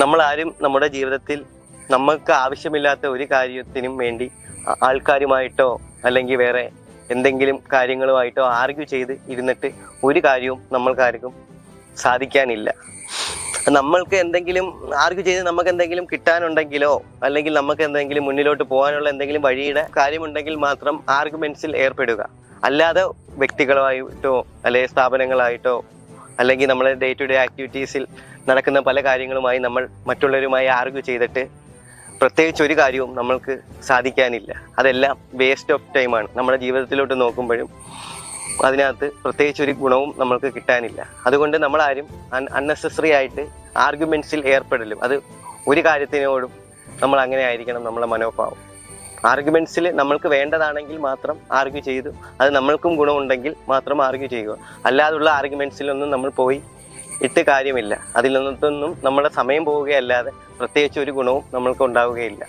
നമ്മളാരും നമ്മുടെ ജീവിതത്തിൽ നമുക്ക് ആവശ്യമില്ലാത്ത ഒരു കാര്യത്തിനും വേണ്ടി ആൾക്കാരുമായിട്ടോ അല്ലെങ്കിൽ വേറെ എന്തെങ്കിലും കാര്യങ്ങളുമായിട്ടോ ആർഗ്യൂ ചെയ്ത് ഇരുന്നിട്ട് ഒരു കാര്യവും നമ്മൾക്കാർക്കും സാധിക്കാനില്ല. നമ്മൾക്ക് എന്തെങ്കിലും ആർഗ്യൂ ചെയ്ത് നമുക്ക് എന്തെങ്കിലും കിട്ടാനുണ്ടെങ്കിലോ അല്ലെങ്കിൽ നമുക്ക് എന്തെങ്കിലും മുന്നിലോട്ട് പോകാനുള്ള എന്തെങ്കിലും വഴിയുടെ കാര്യമുണ്ടെങ്കിൽ മാത്രം ആർഗ്യുമെന്റ്സിൽ ഏർപ്പെടുക. അല്ലാതെ വ്യക്തികളുമായിട്ടോ അല്ലെങ്കിൽ സ്ഥാപനങ്ങളായിട്ടോ അല്ലെങ്കിൽ നമ്മളെ ഡേ ടു ഡേ ആക്ടിവിറ്റീസിൽ നടക്കുന്ന പല കാര്യങ്ങളുമായി നമ്മൾ മറ്റുള്ളവരുമായി ആർഗ്യൂ ചെയ്തിട്ട് പ്രത്യേകിച്ച് ഒരു കാര്യവും നമ്മൾക്ക് സാധിക്കാനില്ല. അതെല്ലാം വേസ്റ്റ് ഓഫ് ടൈമാണ്. നമ്മുടെ ജീവിതത്തിലോട്ട് നോക്കുമ്പോഴും അതിനകത്ത് പ്രത്യേകിച്ച് ഒരു ഗുണവും നമ്മൾക്ക് കിട്ടാനില്ല. അതുകൊണ്ട് നമ്മളാരും അൺനെസസറി ആയിട്ട് ആർഗ്യുമെന്റ്സിൽ ഏർപ്പെടലും. അത് ഒരു കാര്യത്തിനോടും നമ്മൾ അങ്ങനെ ആയിരിക്കണം നമ്മളെ മനോഭാവം. ആർഗ്യുമെന്റ്സിൽ നമ്മൾക്ക് വേണ്ടതാണെങ്കിൽ മാത്രം ആർഗ്യൂ ചെയ്തു അത് നമ്മൾക്കും ഗുണമുണ്ടെങ്കിൽ മാത്രം ആർഗ്യൂ ചെയ്യുക. അല്ലാതുള്ള ആർഗ്യുമെന്റ്സിലൊന്നും നമ്മൾ പോയി ഇട്ട് കാര്യമില്ല. അതിൽ നിന്നൊന്നും നമ്മുടെ സമയം പോവുകയല്ലാതെ പ്രത്യേകിച്ച് ഒരു ഗുണവും നമ്മൾക്ക് ഉണ്ടാവുകയില്ല.